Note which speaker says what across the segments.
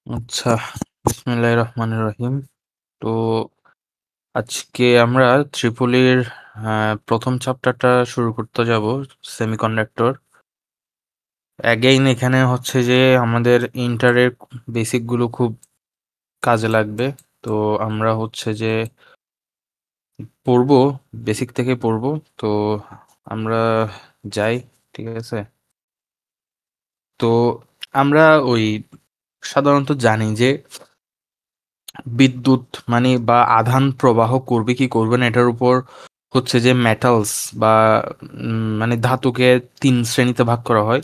Speaker 1: আচ্ছা, বিসমিল্লাহির রহমানির রহিম। তো আজকে আমরা ত্রিপলির প্রথম চ্যাপ্টারটা শুরু করতে যাব, সেমিকন্ডাক্টর। অ্যাগেইন এখানে হচ্ছে যে আমাদের ইন্টারের বেসিকগুলো খুব কাজে লাগবে। তো আমরা হচ্ছে যে পড়বো, বেসিক থেকে পড়বো। তো আমরা যাই, ঠিক আছে? তো আমরা ওই সাধারণত জানি যে বিদ্যুৎ মানে বা আধান প্রবাহ করবে কি করবে না এটার উপর হচ্ছে যে মেটালস বা মানে ধাতুকে তিন শ্রেণীতে ভাগ করা হয়।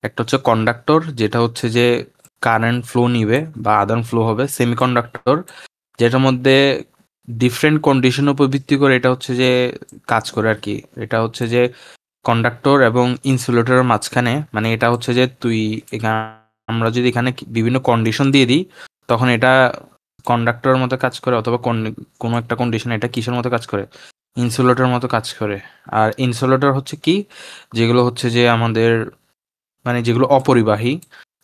Speaker 1: একটা হচ্ছে কন্ডাক্টর, যেটা হচ্ছে যে কারেন্ট ফ্লো নিবে বা আদান ফ্লো হবে। সেমিকন্ডাক্টর, যেটার মধ্যে ডিফারেন্ট কন্ডিশনের উপর ভিত্তি করে এটা হচ্ছে যে কাজ করে আর কি। এটা হচ্ছে যে কন্ডাক্টর এবং ইনসুলেটরের মাঝখানে, মানে এটা হচ্ছে যে তুই এখানে, আমরা যদি এখানে বিভিন্ন কন্ডিশন দিয়ে দিই তখন এটা কন্ডাক্টরের মতো কাজ করে, অথবা কোনো একটা কন্ডিশন এটা কিসের মতো কাজ করে, ইনসুলেটরের মতো কাজ করে। আর ইনসুলেটর হচ্ছে কি, যেগুলো হচ্ছে যে আমাদের মানে যেগুলো অপরিবাহী,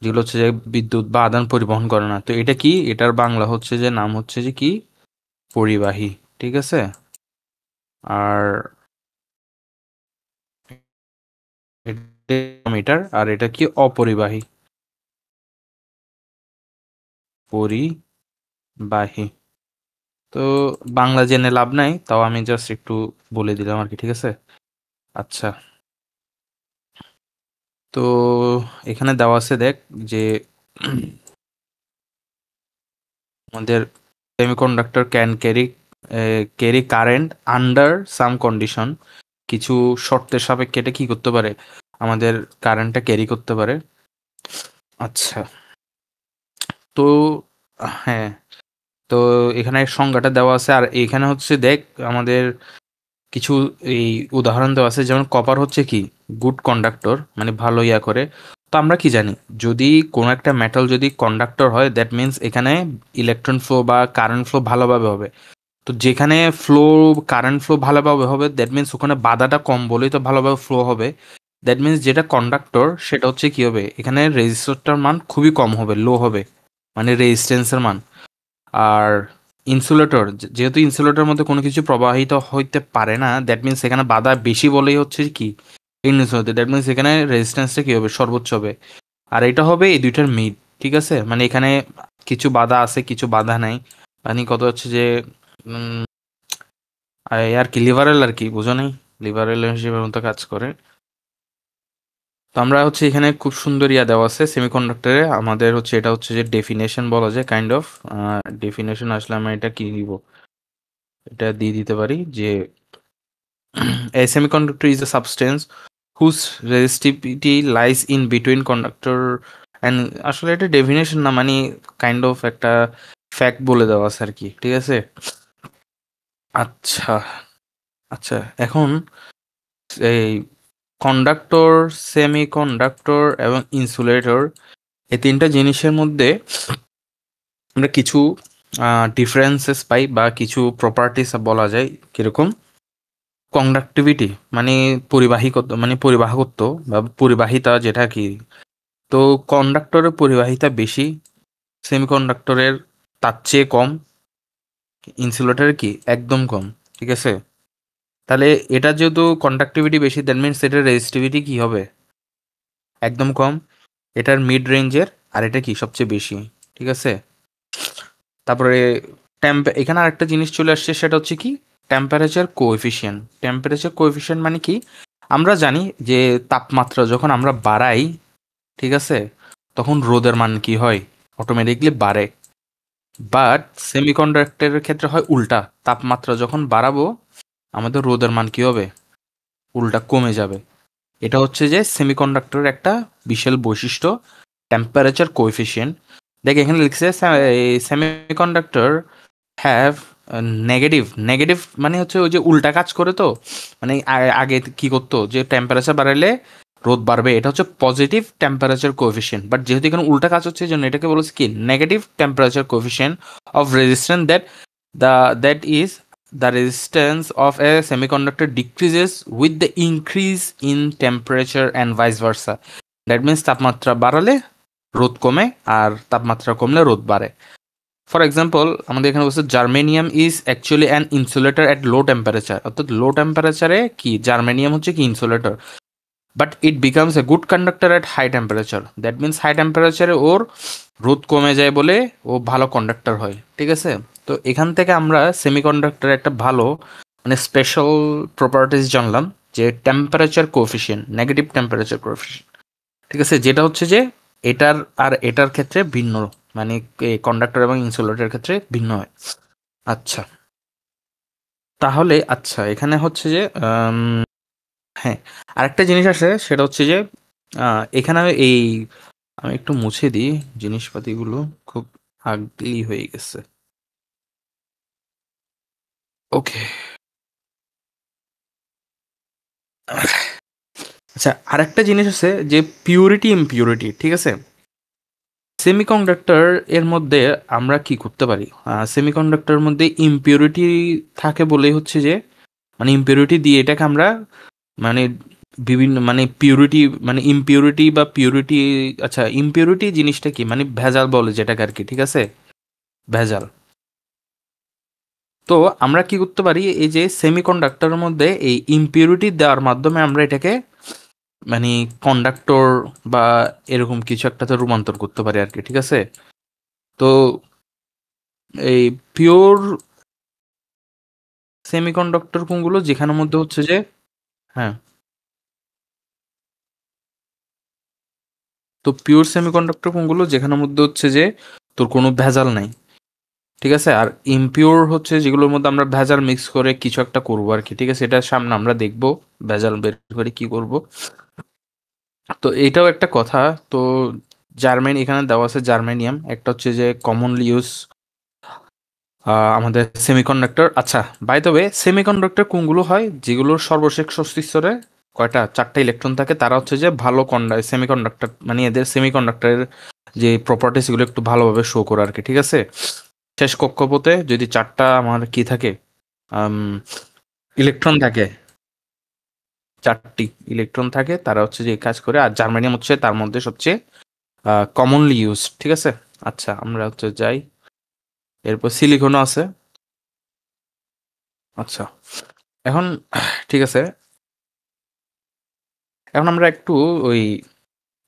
Speaker 1: যেগুলো হচ্ছে যে বিদ্যুৎ বা আদান পরিবহন করে না। তো এটা কি, এটার বাংলা হচ্ছে যে নাম হচ্ছে যে কি, পরিবাহী। ঠিক আছে। আর মিটার, আর এটা কি, অপরিবাহী। পরিবাহী। তো বাংলা জেনে লাভ নাই, তাও আমি জাস্ট একটু বলে দিলাম আর কি, ঠিক আছে। আচ্ছা, তো এখানে দেওয়া আছে দেখ যে আমাদের semiconductor can carry current under some condition. কিছু শর্তের সাপেক্ষে এটা কি করতে পারে, আমাদের কারেন্টটা ক্যারি করতে পারে। আচ্ছা, তো হ্যাঁ, তো এখানে সংজ্ঞাটা দেওয়া আছে। আর এখানে হচ্ছে দেখ আমাদের কিছু এই উদাহরণ দেওয়া আছে, যেমন কপার হচ্ছে কি গুড কন্ডাক্টর, মানে ভালো ইয়া করে। তো আমরা কি জানি, যদি কোনো একটা মেটাল যদি কন্ডাক্টর হয়, দ্যাট মিন্স এখানে ইলেকট্রন ফ্লো বা কারেন্ট ফ্লো ভালোভাবে হবে। তো যেখানে ফ্লো, কারেন্ট ফ্লো ভালোভাবে হবে, দ্যাট মিন্স ওখানে বাধাটা কম বলেই তো ভালোভাবে ফ্লো হবে। দ্যাট মিন্স যেটা কন্ডাক্টর সেটা হচ্ছে কি হবে, এখানে রেজিস্টরটার মান খুবই কম হবে, লো হবে, মানে রেজিস্ট্যান্সের মান। আর ইনসুলেটর, যেহেতু ইনসুলেটরের মধ্যে কোনো কিছু প্রবাহিত হইতে পারে না, দ্যাট মিন্স এখানে বাধা বেশি বলেই হচ্ছে কি ইনসুলেটর। দ্যাট মিন্স এখানে রেজিস্ট্যান্সটা কি হবে, সর্বোচ্চ হবে। আর এটা হবে এই দুইটার মিড। ঠিক আছে, মানে এখানে কিছু বাধা আছে, কিছু বাধা নাই। মানে কত হচ্ছে যে উম, আর কি লিভারেল আর কি, বুঝো নাই, লিভারেল হিসেবে মতো কাজ করে। তো আমরা হচ্ছে এখানে খুব সুন্দর ইয়া দেওয়া আছে সেমিকন্ডাক্টরে আমাদের হচ্ছে, এটা হচ্ছে যে ডেফিনেশন বলা যায় কাইন্ড অফ। ডেফিনেশন আসলে আমরা এটা কি দিব, এটা দিয়ে দিতে পারি যে a semiconductor is a substance whose resistivity lies in between conductor and, আসলে এটা ডেফিনেশন না, মানে কাইন্ড অফ একটা ফ্যাক্ট বলে দেওয়া আছে আর কি, ঠিক আছে। আচ্ছা, আচ্ছা, এখন এই কন্ডাক্টর, সেমিকন্ডাক্টর এবং ইনসুলেটর, এই তিনটা জিনিসের মধ্যে আমরা কিছু ডিফারেন্সেস পাই বা কিছু প্রপার্টিস বলা যায়। কিরকম, কন্ডাক্টিভিটি মানে পরিবাহিকত্ব, মানে পরিবাহকত্ব বা পরিবাহিতা, যেটা কি, তো কন্ডাক্টরের পরিবাহিতা বেশি, সেমিকন্ডাক্টরের তার চেয়ে কম, ইনসুলেটরের কি একদম কম। ঠিক আছে, তাহলে এটা যেহেতু কন্ডাক্টিভিটি বেশি, দ্যাট মিনস এটার রেজিস্টিভিটি কি হবে, একদম কম। এটার মিড রেঞ্জের, আর এটা কি সবচেয়ে বেশি। ঠিক আছে, তারপরে এখানে আরেকটা জিনিস চলে আসছে, সেটা হচ্ছে কি টেম্পারেচার কোএফিসিয়েন্ট। টেম্পারেচার কোএফিসিয়েন্ট মানে কি, আমরা জানি যে তাপমাত্রা যখন আমরা বাড়াই, ঠিক আছে, তখন রোদের মান কি হয়, অটোমেটিকলি বাড়ে। বাট সেমিকন্ডাক্টরের ক্ষেত্রে হয় উল্টা, তাপমাত্রা যখন বাড়াবো আমাদের রোদের মান কি হবে, উল্টা কমে যাবে। এটা হচ্ছে যে সেমিকন্ডাক্টরের একটা বিশাল বৈশিষ্ট্য, টেম্পারেচার কোএফিসিয়েন্ট। দেখ এখানে লিখছে সেমিকন্ডাক্টর হ্যাভ নেগেটিভ। নেগেটিভ মানে হচ্ছে ওই যে উল্টা কাজ করে। তো মানে আগে কি করতো, যে টেম্পারেচার বাড়াইলে রোদ বাড়বে, এটা হচ্ছে পজিটিভ টেম্পারেচার কোএফিসিয়েন্ট। বাট যেহেতু এখানে উল্টা কাজ হচ্ছে, এই জন্য এটাকে বলেছে কি negative temperature coefficient of resistance, the that is the resistance of a semiconductor decreases with the increase in temperature and vice versa. That means তাপমাত্রা বাড়ালে রোদ কমে, আর তাপমাত্রা কমলে রোদ বাড়ে। ফর এক্সাম্পল আমাদের এখানে বলছে germanium is actually an insulator at low temperature, অর্থাৎ লো টেম্পারেচারে কি জার্মেনিয়াম হচ্ছে কি insulator, but it becomes a good conductor at high temperature. That means high টেম্পারেচারে ওর রোদ কমে যায় বলে ও ভালো কন্ডাক্টর হয়, ঠিক আছে। তো এখান থেকে আমরা সেমিকন্ডাক্টরের একটা ভালো মানে স্পেশাল প্রপার্টিস জানলাম, যে temperature coefficient, negative temperature coefficient, ঠিক আছে, যেটা হচ্ছে যে এটার আর এটার ক্ষেত্রে ভিন্ন, মানে কন্ডাক্টর এবং ইনসুলেটরের ক্ষেত্রে ভিন্ন হয়। আচ্ছা, তাহলে আচ্ছা এখানে হচ্ছে যে হ্যাঁ, আরেকটা জিনিস আছে, সেটা হচ্ছে যে এখানে এই আমি একটু মুছে দিই, জিনিসপাতিগুলো খুব আগলি হয়ে গেছে। ওকে, আচ্ছা আরেকটা জিনিস আছে যে পিউরিটি ইমপিউরিটি, ঠিক আছে। সেমিকন্ডাক্টর এর মধ্যে আমরা কি করতে পারি, সেমিকন্ডাক্টরের মধ্যে ইমপিউরিটি থাকে বলেই হচ্ছে যে মানে ইমপিউরিটি দিয়ে এটাকে আমরা মানে বিভিন্ন মানে পিউরিটি মানে ইমপিউরিটি বা পিউরিটি, আচ্ছা ইমপিউরিটি জিনিসটা কি মানে ভেজাল বলে যেটাকে আর কি, ঠিক আছে, ভেজাল। তো আমরা কি করতে পারি, এই যে সেমিকন্ডাক্টরের মধ্যে এই ইমপিউরিটি দেওয়ার মাধ্যমে আমরা এটাকে মানে কন্ডাক্টর বা এরকম কিছু একটাতে রূপান্তর করতে পারি আর কি, ঠিক আছে। তো এই পিওর সেমিকন্ডাক্টর কোনগুলো যেখানের মধ্যে হচ্ছে যে হ্যাঁ, তো পিওর সেমিকন্ডাক্টর কোনগুলো যেখানের মধ্যে হচ্ছে যে তোর কোনো ভেজাল নাই, ঠিক আছে। আর ইমপিওর হচ্ছে যেগুলোর মধ্যে আমরা ভেজাল মিক্স করে কিছু একটা করবো আর কি, ঠিক আছে, এটা সামনে আমরা দেখবো ভেজাল বের করে কি করব। তো এটাও একটা কথা। তো জার্মানি এখানে দেওয়া আছে জার্মেনিয়াম, একটা হচ্ছে যে কমনলি ইউজ আমাদের সেমিকন্ডাক্টর। আচ্ছা, বাই দ্য ওয়ে সেমিকন্ডাক্টর কোনগুলো হয় যেগুলোর সর্বশেষ স্তরে কয়টা চারটা ইলেকট্রন থাকে, তারা হচ্ছে যে ভালো সেমিকন্ডাক্টর, মানে এদের সেমিকন্ডাক্টরের যে প্রপার্টিস গুলো একটু ভালোভাবে শো করে আর কি, ঠিক আছে। শেষ কক্ষপথে যদি চারটা আমার কি থাকে, ইলেকট্রন থাকে, চারটি ইলেকট্রন থাকে, তারা হচ্ছে যে এই কাজ করে। আর জার্মানিয়াম হচ্ছে তার মধ্যে সবচেয়ে কমনলি ইউজ, ঠিক আছে। আচ্ছা আমরা হচ্ছে যাই, এরপর সিলিকনও আছে। আচ্ছা, এখন ঠিক আছে, এখন আমরা একটু ওই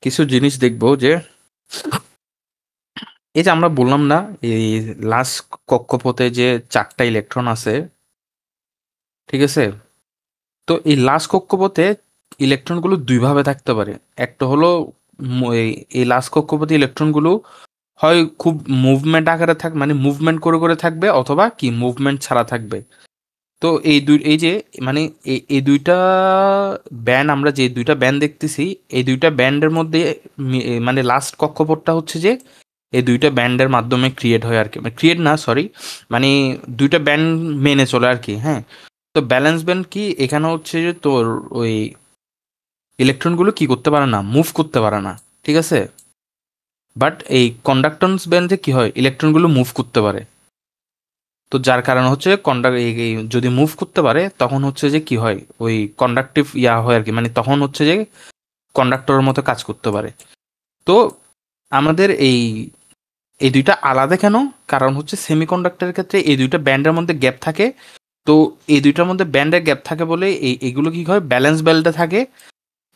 Speaker 1: কিছু জিনিস দেখবো যে এই যে আমরা বললাম না এই লাস্ট কক্ষপথে যে চারটা ইলেকট্রন আছে, ঠিক আছে। তো এই লাস্ট কক্ষপথে ইলেকট্রনগুলো দুই ভাবে থাকতে পারে। একটা হলো এই লাস্ট কক্ষপথে ইলেকট্রনগুলো হয় খুব মুভমেন্ট আকারে থাক মানে মুভমেন্ট করে করে থাকবে, অথবা কি মুভমেন্ট ছাড়া থাকবে। তো এই যে মানে এই দুইটা ব্যান্ড, আমরা যে দুইটা ব্যান্ড দেখতেছি, এই দুইটা ব্যান্ডের মধ্যে মানে লাস্ট কক্ষপথটা হচ্ছে যে এই দুইটা ব্যান্ডের মাধ্যমে ক্রিয়েট হয় আর কি, মানে ক্রিয়েট না সরি, মানে দুইটা ব্যান্ড মেনে চলে আর কি, হ্যাঁ। তো ব্যালেন্স ব্যান্ড কি এখানে হচ্ছে যে তোর ওই ইলেকট্রনগুলো কি করতে পারে না, মুভ করতে পারে না, ঠিক আছে। বাট এই কন্ডাক্টন্স ব্যান্ডে কি হয়, ইলেকট্রনগুলো মুভ করতে পারে। তো যার কারণে হচ্ছে যদি মুভ করতে পারে তখন হচ্ছে যে কি হয়, ওই কন্ডাক্টিভ ইয়া হয় আর কি, মানে তখন হচ্ছে যে কন্ডাক্টরের মতো কাজ করতে পারে। তো আমাদের এই এই দুইটা আলাদা কেন, কারণ হচ্ছে সেমিকন্ডাক্টরের ক্ষেত্রে এই দুইটা ব্যান্ডের মধ্যে গ্যাপ থাকে। তো এই দুইটার মধ্যে ব্যান্ডের গ্যাপ থাকে বলে এগুলো কি হয়, ব্যালেন্স বেল্টে থাকে।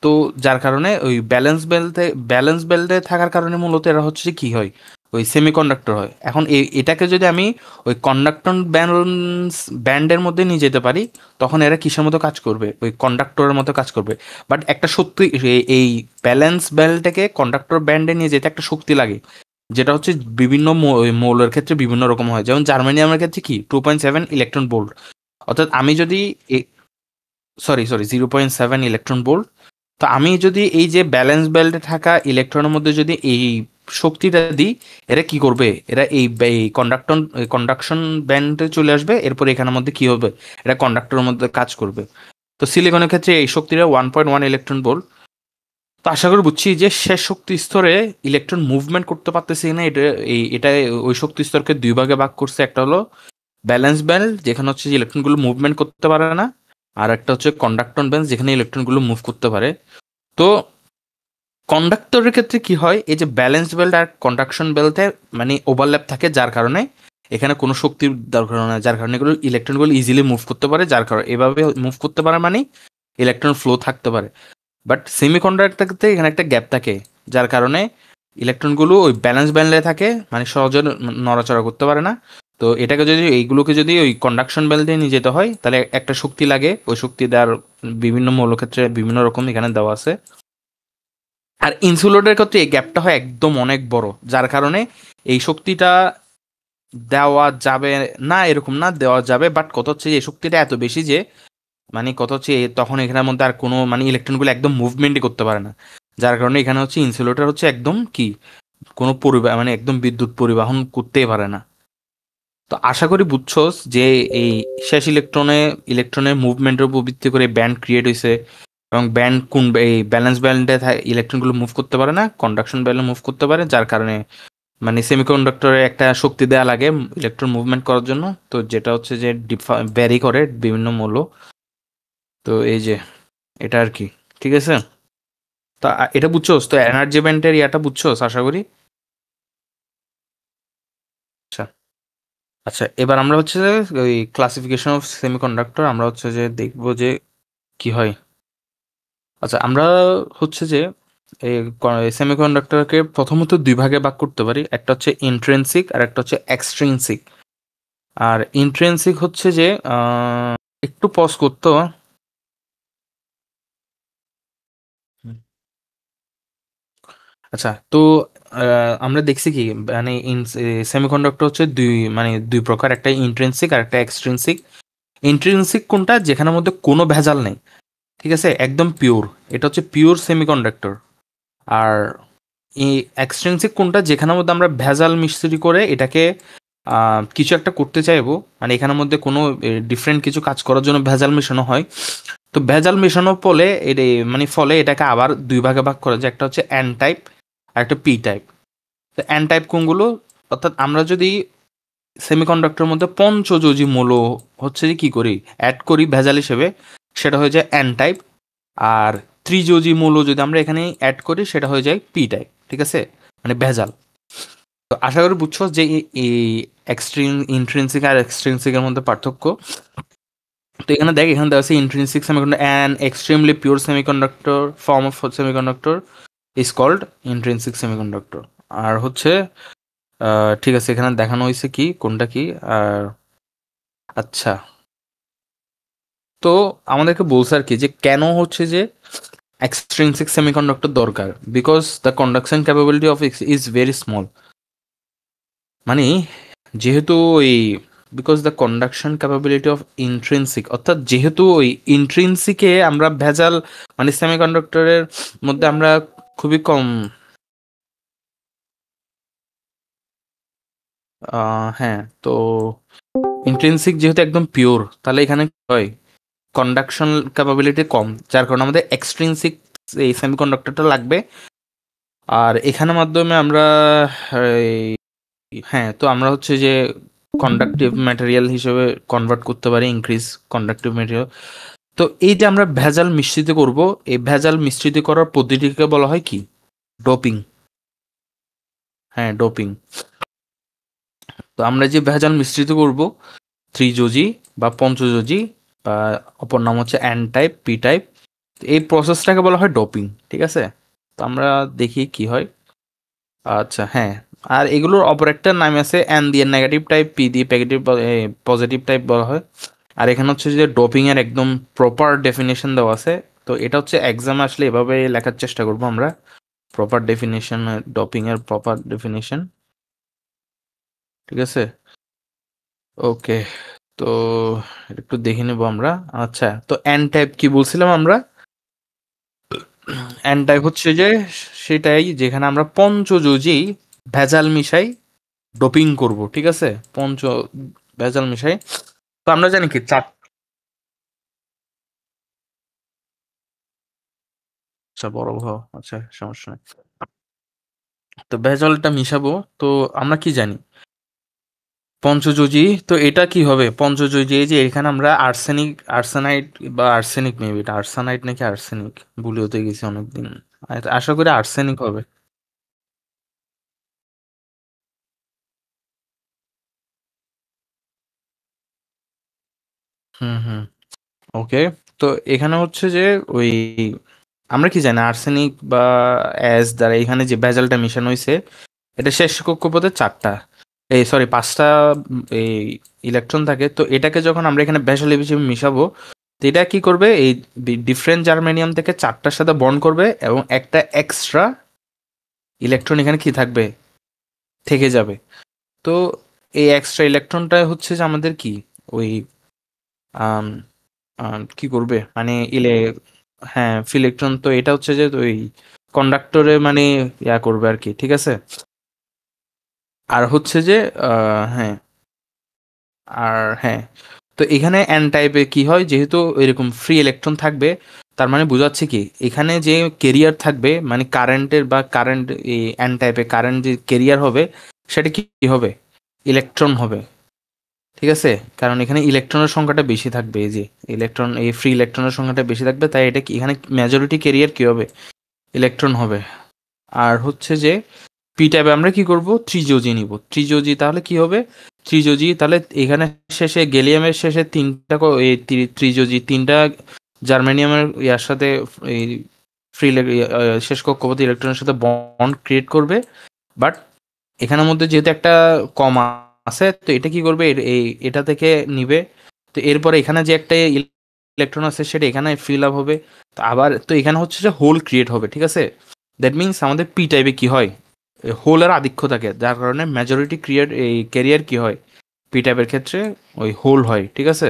Speaker 1: তো যার কারণে ওই ব্যালেন্স বেল্টে থাকার কারণে মূলত এরা হচ্ছে যে কি হয়, ওই সেমিকন্ডাক্টর হয়। এখন এটাকে যদি আমি ওই কন্ডাক্টর ব্যান্ডের মধ্যে নিয়ে যেতে পারি, তখন এরা কিসের মতো কাজ করবে, ওই কন্ডাক্টরের মতো কাজ করবে। বাট একটা শক্তি, এই ব্যালেন্স বেল্টটাকে কন্ডাক্টর ব্যান্ডে নিয়ে যেতে একটা শক্তি লাগে, যেটা হচ্ছে বিভিন্ন ওই মৌলের ক্ষেত্রে বিভিন্ন রকম হয়। যেমন জার্মানিয়ামের ক্ষেত্রে কি 2.7 ইলেকট্রন ভোল্ট, অর্থাৎ আমি যদি সরি সরি 0.7 ইলেকট্রন ভোল্ট। তো আমি যদি এই যে ব্যালেন্স বেল্টে থাকা ইলেকট্রনের মধ্যে যদি এই শক্তিটা দিই, এরা কি করবে, এরা এই কন্ডাকশন ব্যান্ডে চলে আসবে, এরপর এখানের মধ্যে কি হবে, এটা কন্ডাক্টরের মধ্যে কাজ করবে। তো সিলিকনের ক্ষেত্রে এই শক্তিটা 1.1 ইলেকট্রন ভোল্ট। তো আশা করি বুঝছি যে শেষ শক্তি স্তরে ইলেকট্রন মুভমেন্ট করতে পারতেছে না, এটা ওই শক্তি স্তরকে দুই ভাগে ভাগ করছে। একটা হলো ব্যালেন্স ব্যান্ড, যেখানে হচ্ছে যে ইলেকট্রনগুলো মুভমেন্ট করতে পারে না, আর একটা হচ্ছে কন্ডাক্টর ব্যান্ড, যেখানে ইলেকট্রনগুলো মুভ করতে পারে। তো কন্ডাক্টরের ক্ষেত্রে কি হয়, এই যে ব্যালেন্স বেল্ট আর কন্ডাকশন বেল্টে মানে ওভারল্যাপ থাকে, যার কারণে এখানে কোনো শক্তির দরকার হয় না, যার কারণে এগুলো ইলেকট্রনগুলো ইজিলি মুভ করতে পারে, যার কারণে এভাবে মুভ করতে পারে মানে ইলেকট্রন ফ্লো থাকতে পারে। বাট সেমিকন্ডাক্টরতে এখানে একটা গ্যাপ থাকে, যার কারণে ইলেকট্রনগুলো ওই ব্যালেন্স ব্যান্ডে থাকে, মানে সহজে নড়াচড়া করতে পারে না। তো এটাকে যদি এইগুলোকে যদি ওই কন্ডাকশন বেল্টে নিয়ে যেতে হয়, তাহলে একটা শক্তি লাগে, ওই শক্তি দেওয়ার বিভিন্ন মৌলক্ষেত্রে বিভিন্ন রকম এখানে দেওয়া আছে। আর ইনসুলেটরের ক্ষেত্রে এই গ্যাপটা হয় একদম অনেক বড়, যার কারণে এই শক্তিটা দেওয়া যাবে না এরকম না, দেওয়া যাবে, বাট কত হচ্ছে এই শক্তিটা এত বেশি যে মানে কত হচ্ছে তখন এখানের মধ্যে আর কোনো মানে ইলেকট্রনগুলো একদম মুভমেন্টই করতে পারে না, যার কারণে এখানে হচ্ছে ইনসুলেটর হচ্ছে একদম কি কোনো পরিবাহ মানে একদম বিদ্যুৎ পরিবহন করতেই পারে না। তো আশা করি বুঝছোস যে এই শেষ ইলেকট্রনের মুভমেন্টের উপর ভিত্তি করে ব্যান্ড ক্রিয়েট হয়েছে, এবং ব্যান্ড কোন এই ব্যালেন্স ব্যান্ডে ইলেকট্রনগুলো মুভ করতে পারে না, কন্ডাকশন ব্যান্ডে মুভ করতে পারে, যার কারণে মানে সেমিকন্ডাক্টরে একটা শক্তি দেওয়া লাগে ইলেকট্রন মুভমেন্ট করার জন্য, তো যেটা হচ্ছে যে ভ্যারি করে বিভিন্ন মৌল। তো এই যে এটা আর কি, ঠিক আছে। তা এটা বুঝছোস তো, এনার্জি ব্যান্ডের ইয়াটা বুঝছোস আশা করি। আচ্ছা, আচ্ছা এবার আমরা হচ্ছে যে ওই ক্লাসিফিকেশন অফ সেমিকন্ডাক্টর আমরা হচ্ছে যে দেখবো যে কি হয়। আচ্ছা আমরা হচ্ছে যে এই সেমিকন্ডাক্টরকে প্রথমত দুই ভাগে ভাগ করতে পারি, একটা হচ্ছে ইন্ট্রিনসিক আর একটা হচ্ছে এক্সট্রিনসিক। আর ইন্ট্রিনসিক হচ্ছে যে একটু পজ করতো। আচ্ছা তো আমরা দেখছি কি মানে সেমিকন্ডাক্টর হচ্ছে দুই প্রকার, একটা ইন্ট্রিনসিক আর একটা এক্সট্রিনসিক। ইন্ট্রিনসিক কোনটা, যেখানের মধ্যে কোনো ভেজাল নেই, ঠিক আছে, একদম পিওর, এটা হচ্ছে পিওর সেমিকন্ডাক্টর। আর এই এক্সট্রিনসিক কোনটা, যেখানের মধ্যে আমরা ভেজাল মিশ্রি করে এটাকে কিছু একটা করতে চাইবো, মানে এখানের মধ্যে কোনো ডিফারেন্ট কিছু কাজ করার জন্য ভেজাল মেশানো হয়। তো ভেজাল মেশানোর ফলে মানে ফলে এটাকে আবার দুই ভাগে ভাগ করা যায়, একটা হচ্ছে এন টাইপ আর একটা পি টাইপ। তো এন টাইপ কোনগুলো, অর্থাৎ আমরা যদি সেমিকন্ডাক্টরের মধ্যে পঞ্চযোজী মৌল হচ্ছে যে কি করি অ্যাড করি ভেজাল হিসেবে, সেটা হয়ে যায় এন টাইপ। আর ত্রিযোজী মৌল যদি আমরা এখানে অ্যাড করি সেটা হয়ে যায় পি টাইপ, ঠিক আছে, মানে ভেজাল। তো আশা করি বুঝছো যে এই ইন্ট্রিনসিক আর এক্সট্রিনসিকের মধ্যে পার্থক্য। তো এখানে দেখ, এখানে দেওয়া আছে intrinsic semiconductor an extremely pure semiconductor form of semiconductor is called intrinsic semiconductor. আর হচ্ছে ঠিক আছে, এখানে দেখানো হয়েছে কি কোনটা কি। আর আচ্ছা, তো আমাদেরকে বলছে আর কি যে কেন হচ্ছে যে এক্সট্রিনসিক সেমিকন্ডাক্টর দরকার, because the conduction capability of is very small. মানে যেহেতু ওই because the conduction capability of intrinsic, অর্থাৎ যেহেতু ওই ইন্ট্রিনসিকে আমরা ভেজাল মানে সেমিকন্ডাক্টরের মধ্যে আমরা খুবই কম হ্যাঁ, তো ইন্ট্রিনসিক যেহেতু একদম পিওর, তাহলে এখানে কি হয় কন্ডাকশন ক্যাপাবিলিটি কম, যার কারণে আমাদের এক্সট্রিনসিক এই সেমিকন্ডাক্টরটা লাগবে। আর এখানের মাধ্যমে আমরা হ্যাঁ, তো আমরা হচ্ছে যে কন্ডাকটিভ ম্যাটেরিয়াল হিসেবে কনভার্ট করতে পারি, ইনক্রিজ কন্ডাকটিভ ম্যাটেরিয়াল। তো এই যে আমরা ভেজাল মিশ্রিত করব, এই ভেজাল মিশ্রিত করার পদ্ধতিকে বলা হয় কি ডোপিং। হ্যাঁ, ডোপিং। তো আমরা যে ভেজাল মিশ্রিত করব ত্রিযোজী বা পঞ্চযোজী বা অপর নাম হচ্ছে এন টাইপ পি টাইপ, এই প্রসেসটাকে বলা হয় ডোপিং, ঠিক আছে। তো আমরা দেখি কি হয়। আচ্ছা হ্যাঁ, আর এগুলোর অপর একটা নাম আছে, এন দিয়ে নেগেটিভ টাইপ, পি দিয়ে পজিটিভ টাইপ বলা হয়। আর এখানে হচ্ছে যে ডোপিং এর একদম প্রপার ডেফিনেশন দেওয়া আছে। তো এটা হচ্ছে এক্সাম আসলে এভাবে লেখার চেষ্টা করবো আমরা, প্রপার ডেফিনেশন, ডোপিং এর প্রপার ডেফিনেশন, ঠিক আছে। ওকে, তো এটা একটু দেখে নেবো আমরা। আচ্ছা, তো এন টাইপ কি বলছিলাম আমরা, এন টাইপ হচ্ছে যে সেটাই যেখানে আমরা পঞ্চযোজী ভেজাল মিশাই ডোপিং করব, ঠিক আছে, ভেজাল মিশাই। তো আমরা জানি কি আচ্ছা বড় ভাও, আচ্ছা সমস্যা নেই। তো ভেজালটা মিশাবো, তো আমরা কি জানি পঞ্চযোজী, তো এটা কি হবে পঞ্চযোজী, এই যে এখানে আমরা আর্সেনিক আর্সেনাইট বা আর্সেনিক মেবি এটা আর্সেনাইট নাকি আর্সেনিক ভুলে হতে গেছি অনেকদিন। আশা করি আর্সেনিক হবে। হুম হুম। ওকে। তো এখানে হচ্ছে যে ওই আমরা কি জানি আর্সেনিক বা অ্যাশ দ্বারা এখানে যে ভেজালটা মিশানো হয়েছে, এটা শেষ কক্ষপথে চারটা, এই সরি পাঁচটা এই ইলেকট্রন থাকে। তো এটাকে যখন আমরা এখানে ভেজাল হিসেবে মিশাবো, তো এটা কি করবে, এই ডিফারেন্ট জার্মেনিয়াম থেকে চারটার সাথে বন্ড করবে এবং একটা এক্সট্রা ইলেকট্রন এখানে কি থাকবে, থেকে যাবে। তো এই এক্সট্রা ইলেকট্রনটা হচ্ছে যে আমাদের কি ওই আম, কি করবে মানে হ্যাঁ ইলেকট্রন, তো এটা হচ্ছে যে ওই কন্ডাক্টরে মানে ইয়া করবে আর কি, ঠিক আছে। আর হচ্ছে যে হ্যাঁ, আর হ্যাঁ, তো এখানে এন টাইপে কি হয়, যেহেতু এরকম ফ্রি ইলেকট্রন থাকবে, তার মানে বোঝাচ্ছে কি এখানে যে কেরিয়ার থাকবে মানে কারেন্টের বা কারেন্ট, এই এন টাইপে কারেন্ট যে কেরিয়ার হবে সেটা কি হবে, ইলেকট্রন হবে, ঠিক আছে। কারণ এখানে ইলেকট্রনের সংখ্যাটা বেশি থাকবে, এই যে ইলেকট্রন, এই ফ্রি ইলেকট্রনের সংখ্যাটা বেশি থাকবে, তাই এটা কি এখানে মেজরিটি কেরিয়ার কি হবে, ইলেকট্রন হবে। আর হচ্ছে যে পি ট্যাবে আমরা কি করব, ত্রিযোজি নিব, ত্রিযোজি তাহলে কি হবে, ত্রিযোজি তাহলে এখানে শেষে গ্যালিয়ামের শেষে তিনটা এই ত্রিযোজি তিনটা জার্মেনিয়ামের ইয়ার সাথে এই ফ্রি শেষ কক্ষপথে ইলেকট্রনের সাথে বন্ড ক্রিয়েট করবে। বাট এখানের মধ্যে যেহেতু একটা কমা আছে, তো এটা কি করবে, এই এটা থেকে নিবে। তো এরপরে এখানে যে একটা ইলেকট্রন আছে সেটা এখানে ফিল আপ হবে। তো আবার তো এখানে হচ্ছে যে হোল ক্রিয়েট হবে, ঠিক আছে। দ্যাট মিনস আমাদের পি টাইপে কি হয়, হোলের আধিক্য থাকে, যার কারণে মেজরিটি ক্রিয়েট এই ক্যারিয়ার কি হয়, পি টাইপের ক্ষেত্রে ওই হোল হয়, ঠিক আছে।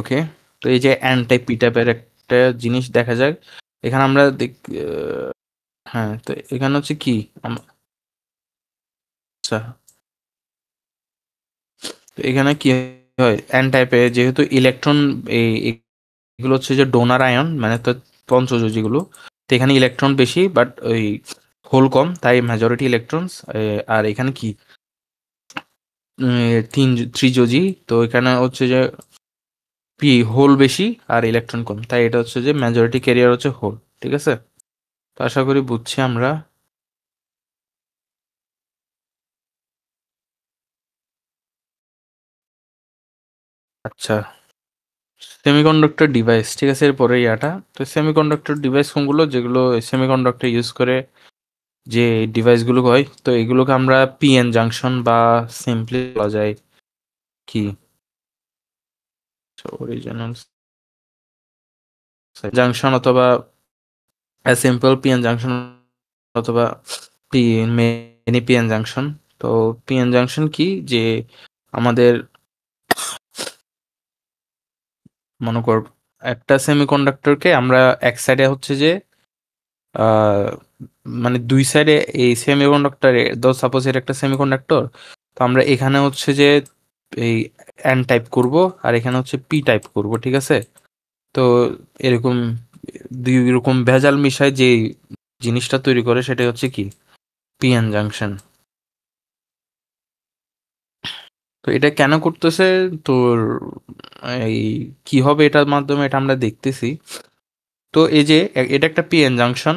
Speaker 1: ওকে। তো এই যে এন টাইপ পি টাইপের একটা জিনিস দেখা যায় এখানে আমরা হ্যাঁ, তো এখানে হচ্ছে কি আচ্ছা, তো এখানে কি হয়, এন টাইপে যেহেতু ইলেকট্রন এই এগুলো হচ্ছে যে ডোনার আয়ন মানে তো পঞ্চযোজীগুলো, তো এখানে ইলেকট্রন বেশি বাট ওই হোল কম, তাই মেজরিটি ইলেকট্রনস। আর এখানে কি ত্রিযোজি, তো এখানে হচ্ছে যে পি হোল বেশি আর ইলেকট্রন কম, তাই এটা হচ্ছে যে মেজরিটি ক্যারিয়ার হচ্ছে হোল, ঠিক আছে। তো আশা করি বুঝছি আমরা। আচ্ছা, সেমিকন্ডাক্টর ডিভাইস, ঠিক আছে, এরপরে ইয়াটা। তো সেমিকন্ডাক্টর ডিভাইস কোনগুলো, যেগুলো সেমিকন্ডাক্টর ইউজ করে যে ডিভাইসগুলো হয়, তো এগুলোকে আমরা পিএন জাংশন বা সিম্পলি বলা যায় কি অরিজিনাল জাংশন, অথবা সিম্পল পিএন জাংশন, অথবা মিনি পিএন জাংশন। তো পিএন জাংশন কি, যে আমাদের মনে কর একটা সেমিকন্ডাক্টরকে আমরা এক সাইডে হচ্ছে যে আহ, মানে দুই সাইডে এই সেমিকন্ডাক্টর, ধর সাপোজ এর একটা সেমিকন্ডাক্টর, তো আমরা এখানে হচ্ছে যে এই এন টাইপ করব আর এখানে হচ্ছে পি টাইপ করব, ঠিক আছে। তো এরকম দুই রকম ভেজাল মিশায় যে জিনিসটা তৈরি করে সেটা হচ্ছে কি পিএন জাংশন। তো এটা কেন করতেছে, তোর এই কি হবে এটার মাধ্যমে এটা আমরা দেখতেছি। তো এই যে এটা একটা পিএন জাংশন।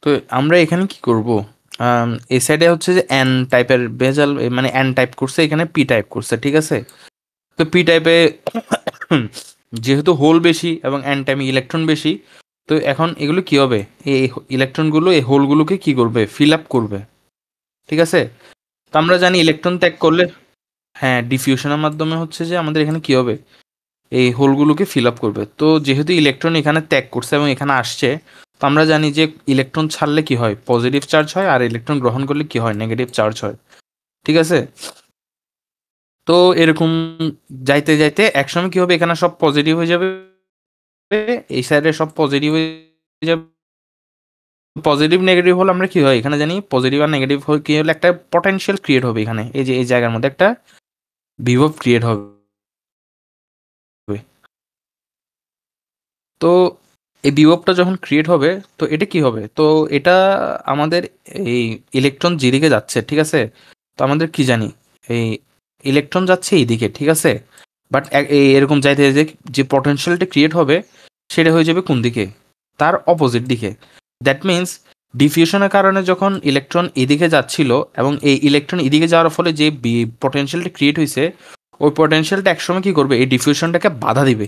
Speaker 1: তো আমরা এখানে কি করব, এই সাইডে হচ্ছে যে এন টাইপের ভেজাল মানে এন টাইপ করছে, এখানে পি টাইপ করছে, ঠিক আছে। তো পি টাইপে যেহেতু হোল বেশি এবং এন টাইমে ইলেকট্রন বেশি, তো এখন এগুলো কি হবে, এই ইলেকট্রনগুলো এই হোলগুলোকে কি করবে, ফিল আপ করবে, ঠিক আছে। তো আমরা জানি ইলেকট্রন ত্যাগ করলে, হ্যাঁ, ডিফিউশনের মাধ্যমে হচ্ছে যে আমাদের এখানে কি হবে, এই হোলগুলোকে ফিল আপ করবে। তো যেহেতু ইলেকট্রন এখানে ত্যাগ করছে এবং এখানে আসছে, তো আমরা জানি যে ইলেকট্রন ছাড়লে কি হয়, পজিটিভ চার্জ হয়, আর ইলেকট্রন গ্রহণ করলে কি হয়, নেগেটিভ চার্জ হয়, ঠিক আছে। তো এরকম যাইতে যাইতে একসময় কি হবে, এখানে সব পজিটিভ হয়ে যাবে, এই সাইডে সব পজিটিভ হয়ে যাবে। পজিটিভ নেগেটিভ হলে আমরা কি হয় এখানে জানি, পজিটিভ আর নেগেটিভ কি হলে একটা পটেনশিয়াল ক্রিয়েট হবে এখানে, এই যে এই জায়গার মধ্যে একটা বিভব ক্রিয়েট হবে। তো এই বিভবটা যখন ক্রিয়েট হবে, তো এটা কি হবে, তো এটা আমাদের এই ইলেকট্রন যেদিকে যাচ্ছে, ঠিক আছে। তো আমাদের কি জানি এই ইলেকট্রন যাচ্ছে এইদিকে, ঠিক আছে। বাট এরকম যাইতে যে যে পটেনশিয়ালটা ক্রিয়েট হবে, সেটা হয়ে যাবে কোন দিকে, তার অপোজিট দিকে। দ্যাট মিনস ডিফিউশনের কারণে যখন ইলেকট্রন এদিকে যাচ্ছিল এবং এই ইলেকট্রন এদিকে যাওয়ার ফলে যে পটেনশিয়ালটা ক্রিয়েট হয়েছে, ওই পটেনশিয়ালটা একসময় কি করবে, এই ডিফিউশনটাকে বাধা দিবে।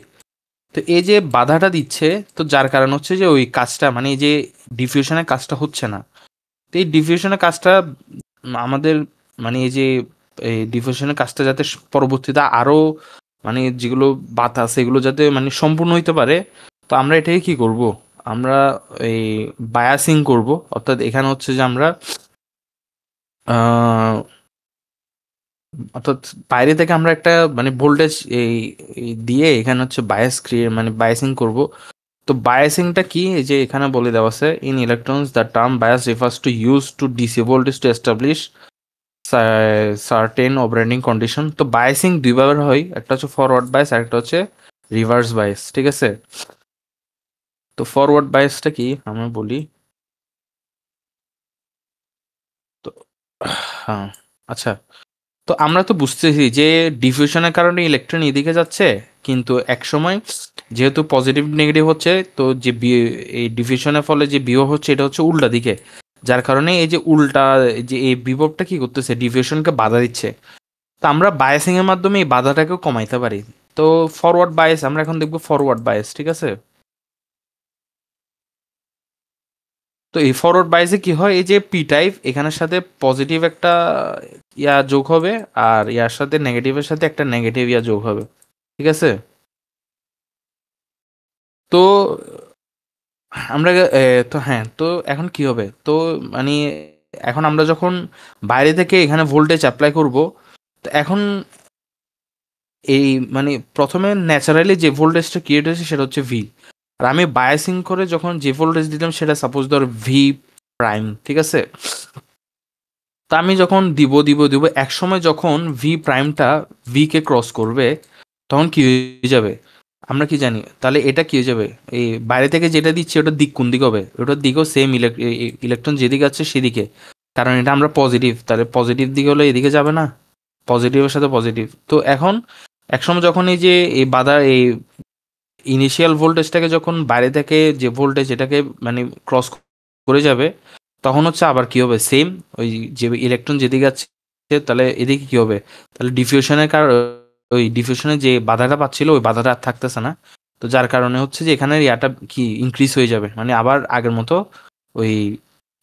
Speaker 1: তো এই যে বাধাটা দিচ্ছে, তো যার কারণ হচ্ছে যে ওই কাজটা, মানে এই যে ডিফিউশনের কাজটা হচ্ছে না। তো এই ডিফিউশনের কাজটা আমাদের, মানে এই যে এই ডিফিউশনের কাজটা যাতে পরবর্তীতে আরো, মানে যেগুলো বাধা আছে এগুলো যাতে মানে সম্পূর্ণ হইতে পারে, তো আমরা এটাকে কি করব, আমরা এই বায়াসিং করব। অর্থাৎ এখানে হচ্ছে যে আমরা আহ, অর্থাৎ বাইরে থেকে আমরা একটা মানে ভোল্টেজ এই এই দিয়ে এখানে হচ্ছে বায়াস ক্রিয়েট, মানে বায়াসিং করব। তো বায়াসিংটা কি, এই যে এখানে বলে দেওয়া আছে, in electrons the term bias refers to use to DC voltage to establish certain operating condition. তো বায়াসিং দুইভাবে হয়, একটা হচ্ছে ফরওয়ার্ড বায়াস আর একটা হচ্ছে রিভার্স বায়াস, ঠিক আছে। তো ফরওয়ার্ড বায়াসটা কি আমরা বলি। তো হ্যাঁ, আচ্ছা, তো আমরা তো বুঝতেছি যে ডিফিউশনের কারণে ইলেকট্রন এদিকে যাচ্ছে, কিন্তু এক সময় যেহেতু পজিটিভ নেগেটিভ হচ্ছে, তো যে এই ডিফিউশনের ফলে যে বিভব হচ্ছে এটা হচ্ছে উল্টা দিকে, যার কারণে এই যে উল্টা, যে এই বিভবটা কি করতেছে, ডিফিউশনকে বাধা দিচ্ছে। তো আমরা বায়াসিং এর মাধ্যমে এই বাধাটাকেও কমাইতে পারি। তো ফরওয়ার্ড বায়াস আমরা এখন দেখবো, ফরওয়ার্ড বায়াস, ঠিক আছে। তো এই ফরওয়ার্ড বায়াসে কি হয়, এই যে পি টাইপ এখানের সাথে পজিটিভ একটা ইয়া যোগ হবে, আর ইয়ার সাথে নেগেটিভের সাথে একটা নেগেটিভ ইয়া যোগ হবে, ঠিক আছে। তো আমরা তো হ্যাঁ, তো এখন কি হবে, তো মানে এখন আমরা যখন বাইরে থেকে এখানে ভোল্টেজ অ্যাপ্লাই করব, তো এখন এই মানে প্রথমে ন্যাচারালি যে ভোল্টেজটা ক্রিয়েট হয়েছে সেটা হচ্ছে ভি, আর আমি বায়াসিং করে যখন যে ভোল্টেজ দিলাম সেটা সাপোজ ধর ভি প্রাইম, ঠিক আছে। তা আমি যখন দিব এক সময় যখন ভি প্রাইমটা ভি কে ক্রস করবে, তখন কি হয়ে যাবে, আমরা কি জানি, তাহলে এটা কি হয়ে যাবে, এই বাইরে থেকে যেটা দিচ্ছে ওটার দিক কোন দিকে হবে, ওটার দিকেও সেম ইলেকট্রন যেদিকে আছে সেদিকে, কারণ এটা আমরা পজিটিভ, তাহলে পজিটিভ দিকে হলে এদিকে যাবে না, পজিটিভের সাথে পজিটিভ। তো এখন একসময় যখন এই যে এই বাধা, এই ইনিশিয়াল ভোল্টেজটাকে যখন বাইরে থেকে যে ভোল্টেজ এটাকে মানে ক্রস করে যাবে, তখন হচ্ছে আবার কি হবে, সেম ওই যে ইলেকট্রন যেদিকে আছে, তাহলে এদিকে কি হবে, তাহলে ডিফিউশনের কারণ ওই ডিফিউশনের যে বাধাটা পাচ্ছিল ওই বাধাটা আর থাকতেছে না। তো যার কারণে হচ্ছে যে এখানে ইয়াটা কি ইনক্রিজ হয়ে যাবে, মানে আবার আগের মতো ওই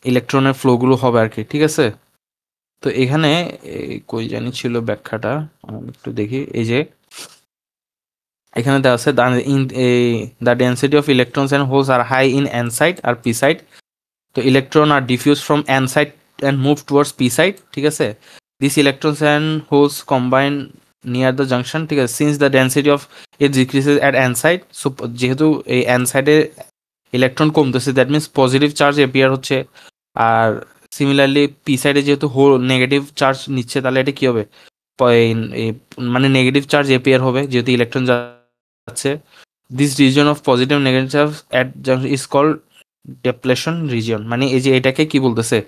Speaker 1: ইলেকট্রনের ফ্লো গুলো হবে আর কি, ঠিক আছে। তো এখানে কই জানি ছিল ব্যাখ্যাটা, আমি একটু দেখি, এই যে এখানে দেওয়া আছে the density of electrons and holes are high in N side আর পি সাইড। তো electron are diffuse from N side and move towards P side, ঠিক আছে। This electrons and holes combine near the junction, ঠিক আছে। Since the density of it decreases at N side, so যেহেতু এই N সাইডে electron কমতেছে, that means positive charge appear হচ্ছে। আর সিমিলারলি পি সাইডে যেহেতু হোল নেগেটিভ চার্জ নিচ্ছে, তাহলে এটা কি হবে, মানে নেগেটিভ চার্জ এপিয়ার হবে যেহেতু ইলেকট্রন যাচ্ছে। This reason of positive negative charge at junction is called depletion region, মানে এই যে এটাকে কি বলতেছে,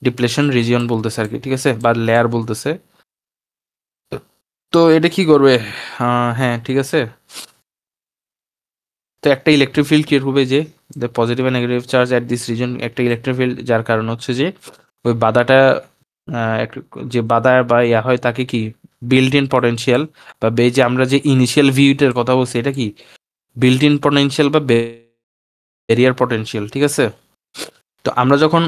Speaker 1: ডিপ্লেশন রিজিয়ন বলতেছে আর কি, ঠিক আছে, বা লেয়ার বলতেছে। তো এটা কি করবে, হ্যাঁ ঠিক আছে। তো একটা ইলেকট্রিক ফিল্ড ক্রিয়েট হবে, যে the positive and negative charge at this reason, একটা ইলেকট্রিক ফিল্ড, যার কারণ হচ্ছে যে ওই বাধাটা যে বাধা বা ইয়া হয় তাকে কি বিল্ট ইন পটেনশিয়াল, বা যে আমরা যে ইনিশিয়াল ভিউটার কথা বলছি এটা কি বিল্ট ইন পটেনশিয়াল বা ব্যারিয়ার পটেনশিয়াল, ঠিক আছে। তো আমরা যখন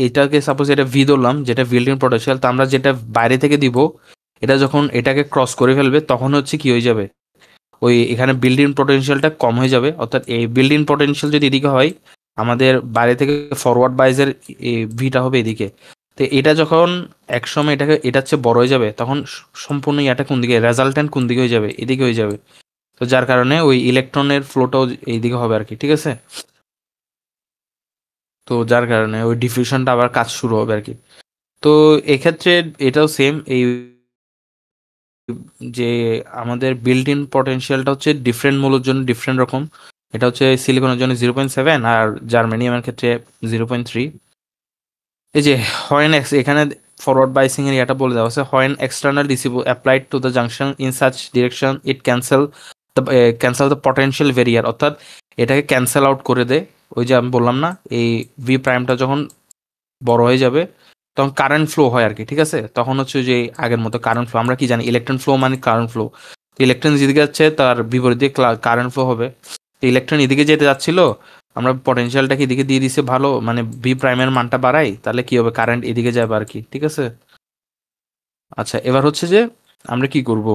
Speaker 1: এটাকে সাপোজ এটা ভি ধরলাম যেটা বিল্ট ইন পটেনশিয়াল, তো আমরা যেটা বাইরে থেকে দিব এটা যখন এটাকে ক্রস করে ফেলবে তখন হচ্ছে কি হয়ে যাবে, ওই এখানে বিল্ড ইন পটেনশিয়ালটা কম হয়ে যাবে। অর্থাৎ এই বিল্ড ইন পটেনশিয়াল যদি এদিকে হয়, আমাদের বাইরে থেকে ফরওয়ার্ড বাইজের ভিটা হবে এদিকে। তো এটা যখন একসময় এটা হচ্ছে বড় হয়ে যাবে, তখন সম্পূর্ণ ইয়াটা কোন দিকে, রেজাল্টেন্ট কোন দিকে হয়ে যাবে, এদিকে হয়ে যাবে। তো যার কারণে ওই ইলেকট্রনের ফ্লোটাও এইদিকে হবে আর কি, ঠিক আছে। তো যার কারণে ওই ডিফিউশনটা আবার কাজ শুরু হবে আর কি। তো এক্ষেত্রে এটাও সেম, এই যে আমাদের বিল্ট ইন পটেনশিয়ালটা হচ্ছে ডিফারেন্ট মূলের জন্য ডিফারেন্ট রকম। এটা হচ্ছে সিলিকনের জন্য 0.7 আর জার্মেনিয়ামের ক্ষেত্রে 0.3। এই যে হয়েন এখানে ফরওয়ার্ড বাইসিং এর এটা বলে দেওয়া আছে, when external DC applied to the junction in such direction it cancel the potential barrier. অর্থাৎ এটাকে ক্যান্সেল আউট করে দে। ওই যে আমি বললাম না, এই ভি প্রাইমটা যখন বড় হয়ে যাবে তখন কারেন্ট ফ্লো হয় আর কি, ঠিক আছে? তখন হচ্ছে যে আগের মতো কারেন্ট ফ্লো, আমরা কি জানি ইলেকট্রন ফ্লো মানে কারেন্ট ফ্লো। ইলেকট্রন যেদিকে যাচ্ছে তার বিপরীত দিকে কারেন্ট ফ্লো হবে। ইলেকট্রন এদিকে যেতে যাচ্ছিল, আমরা পটেনশিয়ালটাকে এদিকে দিয়ে দিছে ভালো, মানে ভি প্রাইমের মানটা বাড়াই, তাহলে কি হবে, কারেন্ট এদিকে যাবে আর কি, ঠিক আছে? আচ্ছা, এবার হচ্ছে যে আমরা কি করব,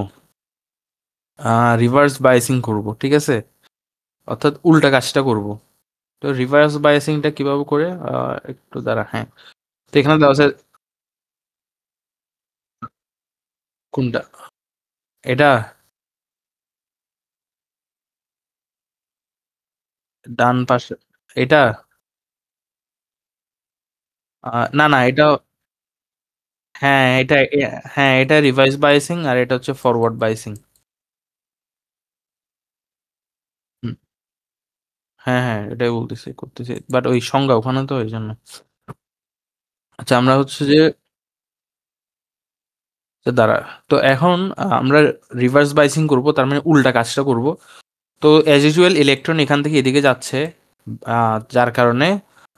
Speaker 1: রিভার্স বায়াসিং করব, ঠিক আছে? অর্থাৎ উল্টা কাজটা করব। তো রিভার্স বায়াসিংটা কিভাবে করে, একটু দাঁড়া, হ্যাঁ। তো এখানে দেওয়া আছে কোনটা, এটা ডান পাশে, এটা না না, এটা হ্যাঁ এটা হ্যাঁ এটা রিভার্স বায়াসিং আর এটা হচ্ছে ফরওয়ার্ড বায়াসিং। হ্যাঁ হ্যাঁ, এটাই বলতেছি করতেছি, বাট ওই সংজ্ঞা ওখানে তো ওই জন্য। আচ্ছা, আমরা হচ্ছে যে দাঁড়া, তো এখন আমরা রিভার্স বাইসিং করব, তার মানে উল্টা কাজটা করব। তো অ্যাজ ইউজুয়াল ইলেকট্রন এখান থেকে এদিকে যাচ্ছে, যার কারণে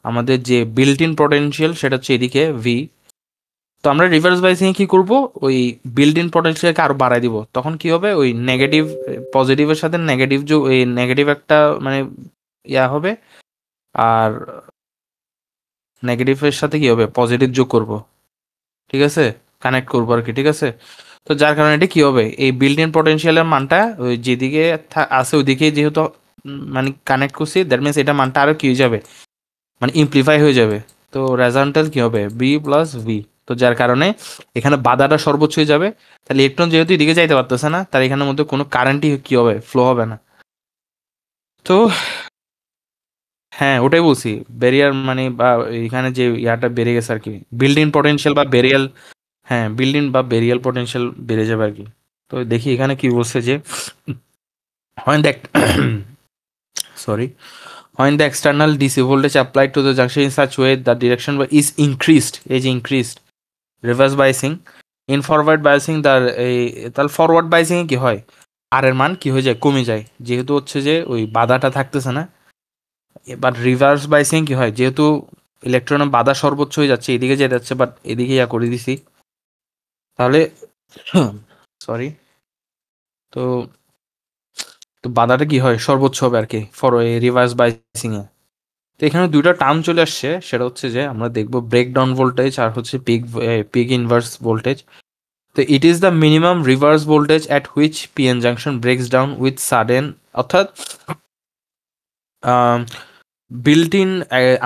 Speaker 1: আমাদের যে বিল্ট ইন পটেনশিয়াল সেটা হচ্ছে এদিকে ভি। তো আমরা রিভার্স বাইসিং কি করব, ওই বিল্ট ইন পটেনশিয়ালকে আরো বাড়ায় দিব, তখন কি হবে, ওই নেগেটিভ পজিটিভের সাথে নেগেটিভ যোগ, ওই নেগেটিভ একটা মানে ইয়া হবে, আর নেগেটিভের সাথে কি হবে, পজিটিভ যোগ করব, ঠিক আছে? কানেক্ট করবো আর কি, ঠিক আছে? তো যার কারণে এটা কি হবে, এই বিল্ট ইন পটেনশিয়ালের মানটা ওই যেদিকে আছে ওইদিকে যেহেতু মানে কানেক্ট করছি, দ্যাট মিনস এটা মানটা আরো কি হয়ে যাবে, মানে ইমপ্লিফাই হয়ে যাবে। তো রেজাল্টাল কি হবে, বি প্লাস ভি। তো যার কারণে এখানে বাধাটা সর্বোচ্চ হয়ে যাবে, তাহলে ইলেকট্রন যেহেতু এদিকে যাইতে পারতেছে না, তার এখানের মধ্যে কোনো কারেন্টই কি হবে, ফ্লো হবে না। তো হ্যাঁ, ওটাই বলছি, ব্যারিয়ার মানে বা এখানে যে ইয়াটা বেড়ে গেছে আর কি, বিল্ড ইন পটেনশিয়াল বা বেরিয়াল। হ্যাঁ, বিল্ড ইন বা বেরিয়াল পটেনশিয়াল বেড়ে যাবে আর কি। তো দেখি এখানে কি বলছে যে when the sorry, when the external DC voltage applied to the junction in such way that direction is increased, is increased, reverse biasing, in forward biasing তার এই, তাহলে ফরওয়ার্ড বাইসিং এ কি হয়, আর এর মান কি হয়ে যায়, কমে যায়, যেহেতু হচ্ছে যে ওই বাধাটা থাকতেছে না। এবার রিভার্স বাইসিং কি হয়, যেহেতু ইলেকট্রনের বাধা সর্বোচ্চ হয়ে যাচ্ছে, এদিকে যেতে যাচ্ছে, বাট এদিকে ইয়া করে দিছি, তাহলে সরি, তো তো বাধাটা কি হয়, সর্বোচ্চ হবে আর কি ফর রিভার্স বাইসিং এ। তো এখানে দুইটা টার্ম চলে আসছে, সেটা হচ্ছে যে আমরা দেখবো ব্রেকডাউন ভোল্টেজ আর হচ্ছে পিক, পিক ইনভার্স ভোল্টেজ। তো it is the minimum reverse voltage at which PN junction breaks down with sudden, অর্থাৎ বিল্ট ইন,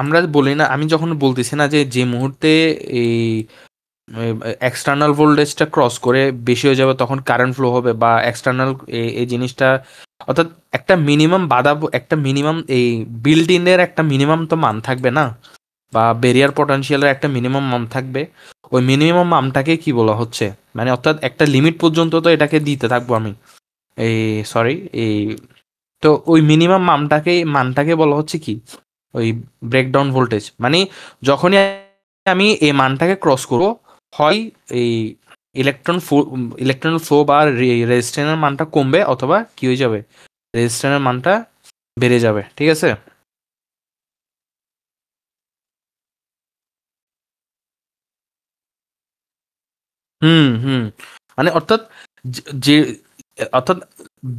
Speaker 1: আমরা বলি না, আমি যখন বলতেছি না যে যে মুহূর্তে এই এক্সটার্নাল ভোল্টেজটা ক্রস করে বেশি হয়ে যাবে তখন কারেন্ট ফ্লো হবে, বা এক্সটার্নাল এই জিনিসটা, অর্থাৎ একটা মিনিমাম বাধা, একটা মিনিমাম এই বিল্ট ইনের একটা মিনিমাম তো মান থাকবে না, বা ব্যারিয়ার পটেনশিয়ালের একটা মিনিমাম মান থাকবে। ওই মিনিমাম মানটাকে কি বলা হচ্ছে, মানে অর্থাৎ একটা লিমিট পর্যন্ত তো এটাকে দিতে থাকবো আমি, এই সরি এই, তো ওই মিনিমাম মানটাকে বলা হচ্ছে কি, ওই ব্রেকডাউন ভোল্টেজ। মানে যখনই আমি এই মানটাকে ক্রস করব, হয় এই ইলেকট্রন ফ্লো বা রেজিস্ট্যান্সের মানটা কমবে, অথবা কি হয়ে যাবে, রেজিস্ট্যান্সের মানটা বেড়ে যাবে, ঠিক আছে? হুম হুম, মানে অর্থাৎ যে অর্থাৎ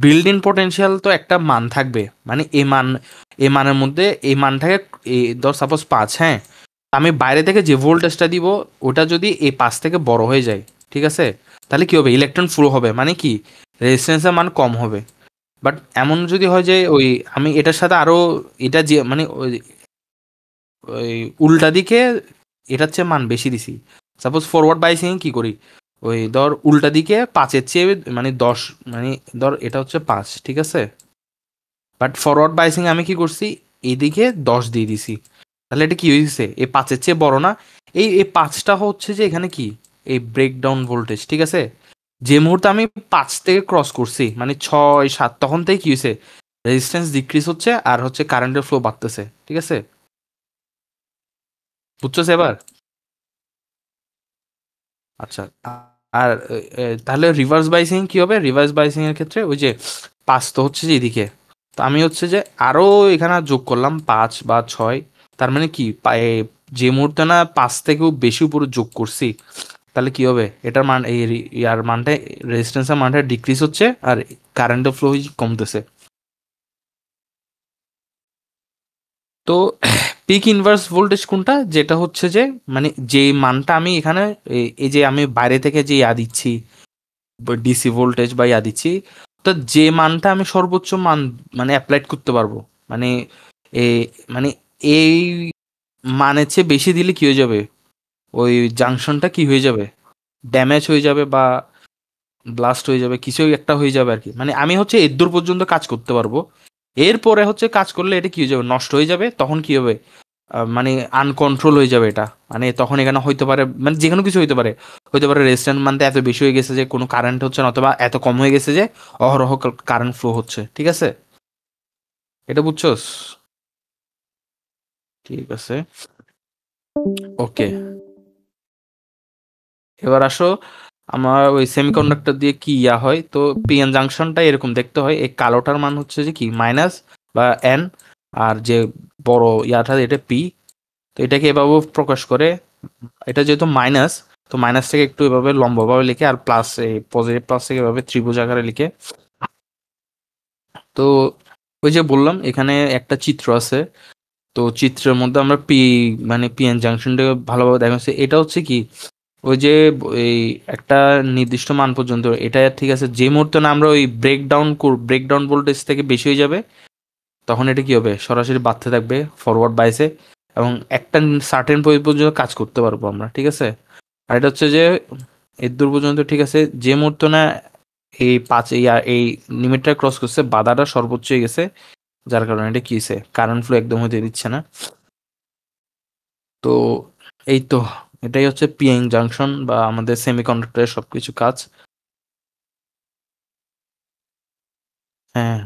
Speaker 1: বিল্ড ইন পোটেনশিয়াল তো একটা মান থাকবে, মানে এই মান, এই মানের মধ্যে এই মানটাকে, এই ধর সাপোজ 5, হ্যাঁ, আমি বাইরে থেকে যে ভোল্টেজটা দিব ওটা যদি এই 5 থেকে বড় হয়ে যায়, ঠিক আছে, তাহলে কি হবে, ইলেকট্রন ফ্লো হবে, মানে কি রেজিস্ট্যান্সের মান কম হবে। বাট এমন যদি হয় যে ওই আমি এটার সাথে আরো, এটা যে মানে ওই উল্টা দিকে এটার চেয়ে মান বেশি দিছি, সাপোজ ফরওয়ার্ড বাইসিং কি করি, ওই ধর উল্টা দিকে 5-এর চেয়ে মানে 10, মানে ধর এটা হচ্ছে 5, ঠিক আছে, বাট ফরওয়ার্ড বাইসিং আমি কি করছি, এদিকে 10 দিয়ে দিছি, তাহলে এটা কি হয়েছে, এই 5-এর চেয়ে বড় না। এই 5টা হচ্ছে যে এখানে কি, এই ব্রেকডাউন ভোল্টেজ, ঠিক আছে? যে মুহূর্তে আমি 5 থেকে ক্রস করছি, মানে 6-7, তখন থেকে কি হয়েছে, রেজিস্ট্যান্স ডিক্রিজ হচ্ছে আর হচ্ছে কারেন্টের ফ্লো বাড়তেছে, ঠিক আছে? বুঝছো এবার? আচ্ছা, আর তাহলে রিভার্স বাইসিং কি হবে, রিভার্স বাইসিং এর ক্ষেত্রে ওই যে 5 তো হচ্ছে যে এদিকে, তো আমি হচ্ছে যে আরো এখানে যোগ করলাম 5 বা 6। তার মানে কি যে মুহূর্তে না 5 থেকেও বেশি উপরে যোগ করছি, তাহলে কি হবে, এটার মান ইয়ার মানটা, রেজিস্ট্যান্সের মানটা ডিক্রিজ হচ্ছে আর কারেন্টের ফ্লো কমতেছে। তো পিক ইনভার্স ভোল্টেজ কোনটা, যেটা হচ্ছে যে মানে যে মানটা আমি এখানে এই যে আমি বাইরে থেকে যে ইয়া দিচ্ছি, ডিসি ভোল্টেজ বা ইয়া দিচ্ছি, তো যে মানটা আমি সর্বোচ্চ মান মানে অ্যাপ্লাইড করতে পারবো, মানে এ মানে এই মানের চেয়ে বেশি দিলে কি হয়ে যাবে, ওই জাংশনটা কি হয়ে যাবে, ড্যামেজ হয়ে যাবে বা ব্লাস্ট হয়ে যাবে, কিছু একটা হয়ে যাবে আর কি। মানে আমি হচ্ছে এর পর্যন্ত কাজ করতে পারবো, এরপরে হচ্ছে কাজ করলে এটা কি হয়ে যাবে, নষ্ট হয়ে যাবে, তখন কি হবে, মানে আনকন্ট্রোল হয়ে যাবে এটা। মানে তখন এখানে হইতে পারে, মানে যে কোনো কিছু হইতে পারে রেজিস্ট্যান্স মানটা এত বেশি হয়ে গেছে যে কোনো কারেন্ট হচ্ছে না, অথবা এত কম হয়ে গেছে যে অহরহ কারেন্ট ফ্লো হচ্ছে। ঠিক আছে, এটা বুঝছস? ঠিক আছে, ওকে। এবার আসো, আমার ওই সেমিকন্ডাক্টর দিয়ে কি ইয়া হয়, তো পিএন জাংশনটা এরকম দেখতে হয়। এই কালোটার মান হচ্ছে যে কি মাইনাস বা এন, আর যে বড় ইয়াটা এটা পি। তো এটাকে এভাবে প্রকাশ করে, এটা যেহেতু মাইনাস, তো মাইনাস থেকে একটু এভাবে লম্বভাবে লিখে, আর প্লাস এই পজিটিভ প্লাস থেকে এভাবে ত্রিভুজ আকারে লিখে। তো ওই যে বললাম এখানে একটা চিত্র আছে, তো চিত্রের মধ্যে আমরা মানে পিএন জাংশনটাকে ভালোভাবে দেখা যাচ্ছে। এটা হচ্ছে কি, ওই যে এই একটা নির্দিষ্ট মান পর্যন্ত এটা ঠিক আছে, যে মুহূর্তে না আমরা ওই ব্রেকডাউন ভোল্টেজ থেকে বেশি হয়ে যাবে, তখন এটা কি হবে, সরাসরি বাড়তে থাকবে ফরওয়ার্ড বাইসে, এবং একটা সার্টেন পর্যন্ত কাজ করতে পারবো আমরা। ঠিক আছে, আর এটা হচ্ছে যে এর দূর পর্যন্ত ঠিক আছে, যে মুহূর্তে না এই এই লিমিটটা ক্রস করছে, বাধাটা সর্বোচ্চ হয়ে গেছে, যার কারণে এটা কি হয়েছে, কারেন্ট ফ্লো একদম হতে দিচ্ছে না। তো এই তো, এটাই হচ্ছে পিএন জাংশন বা আমাদের সেমিকন্ডাক্টরের সবকিছু কাজ। হ্যাঁ।